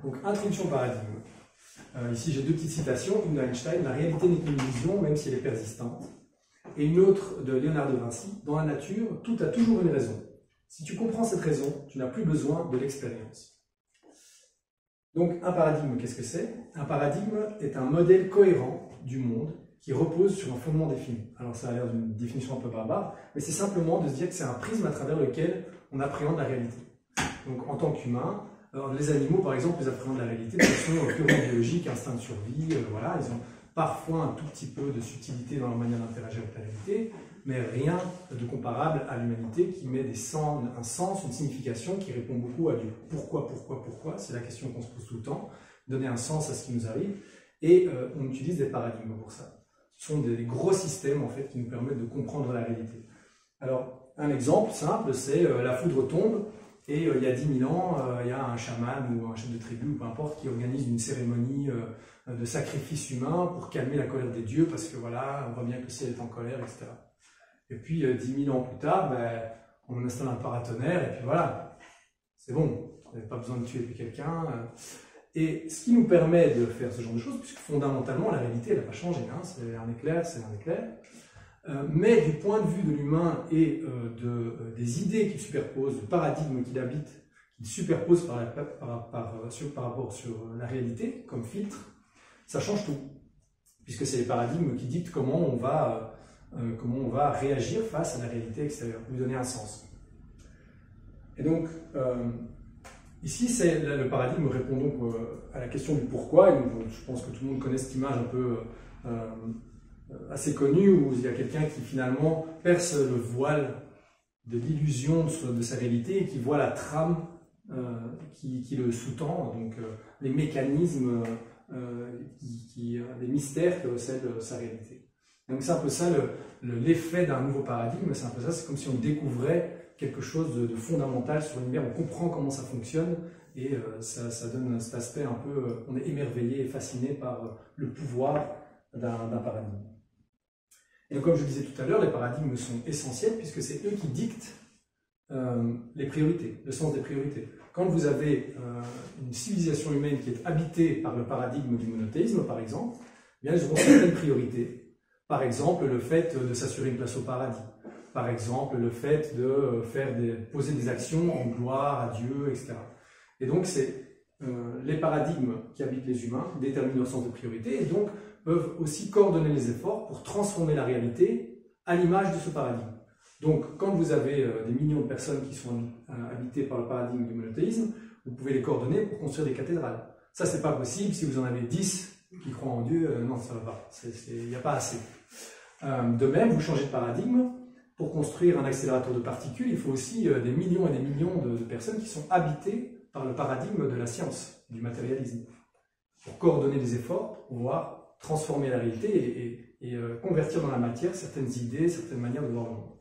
Donc, introduction au paradigme. Ici, j'ai deux petites citations. Une d'Einstein, la réalité n'est qu'une illusion, même si elle est persistante. Et une autre de Léonard de Vinci, dans la nature, tout a toujours une raison. Si tu comprends cette raison, tu n'as plus besoin de l'expérience. Donc, un paradigme, qu'est-ce que c'est? Un paradigme est un modèle cohérent du monde qui repose sur un fondement défini. Alors, ça a l'air d'une définition un peu barbare, mais c'est simplement de se dire que c'est un prisme à travers lequel on appréhende la réalité. Donc, en tant qu'humain, les animaux, par exemple, ils appréhendent la réalité de façon purement biologique, instinct de survie, voilà, ils ont parfois un tout petit peu de subtilité dans leur manière d'interagir avec la réalité, mais rien de comparable à l'humanité qui met un sens, une signification qui répond beaucoup à du pourquoi, c'est la question qu'on se pose tout le temps, donner un sens à ce qui nous arrive, et on utilise des paradigmes pour ça. Ce sont des gros systèmes en fait qui nous permettent de comprendre la réalité. Alors, un exemple simple, c'est la foudre tombe, et il y a 10 000 ans, il y a un chaman ou un chef de tribu, ou peu importe, qui organise une cérémonie de sacrifice humain pour calmer la colère des dieux, parce que voilà, on voit bien que le ciel est en colère, etc. Et puis 10 000 ans plus tard, on installe un paratonnerre, et puis voilà, c'est bon, on n'avait pas besoin de tuer quelqu'un. Et ce qui nous permet de faire ce genre de choses, puisque fondamentalement la réalité elle n'a pas changé, hein, c'est un éclair, mais du point de vue de l'humain et des idées qu'il superpose, du paradigme qu'il habite, qu'il superpose par rapport sur la réalité comme filtre, ça change tout, puisque c'est les paradigmes qui dictent comment on va réagir face à la réalité extérieure, lui donner un sens. Et donc, ici, c'est le paradigme répond donc à la question du pourquoi. Et donc, je pense que tout le monde connaît cette image un peu assez connue où il y a quelqu'un qui finalement perce le voile de l'illusion de sa réalité et qui voit la trame qui le sous-tend, donc les mécanismes, les mystères que recèle sa réalité. Donc c'est un peu ça l'effet d'un nouveau paradigme, c'est un peu ça, c'est comme si on découvrait quelque chose de fondamental sur l'univers, on comprend comment ça fonctionne et ça donne cet aspect un peu, on est émerveillé et fasciné par le pouvoir d'un paradigme. Et donc, comme je disais tout à l'heure, les paradigmes sont essentiels puisque c'est eux qui dictent les priorités, le sens des priorités. Quand vous avez une civilisation humaine qui est habitée par le paradigme du monothéisme, par exemple, eh bien, ils auront certaines priorités. Par exemple, le fait de s'assurer une place au paradis. Par exemple, le fait de poser des actions en gloire à Dieu, etc. Et donc, c'est les paradigmes qui habitent les humains déterminent leur sens de priorité et donc peuvent aussi coordonner les efforts pour transformer la réalité à l'image de ce paradigme. Donc, quand vous avez des millions de personnes qui sont habitées par le paradigme du monothéisme, vous pouvez les coordonner pour construire des cathédrales. Ça, c'est pas possible si vous en avez 10 qui croient en Dieu, non, ça va pas, il n'y a pas assez. De même, vous changez de paradigme. Pour construire un accélérateur de particules, il faut aussi des millions et des millions de personnes qui sont habitées par le paradigme de la science, du matérialisme, pour coordonner les efforts, pour pouvoir transformer la réalité et convertir dans la matière certaines idées, certaines manières de voir le monde.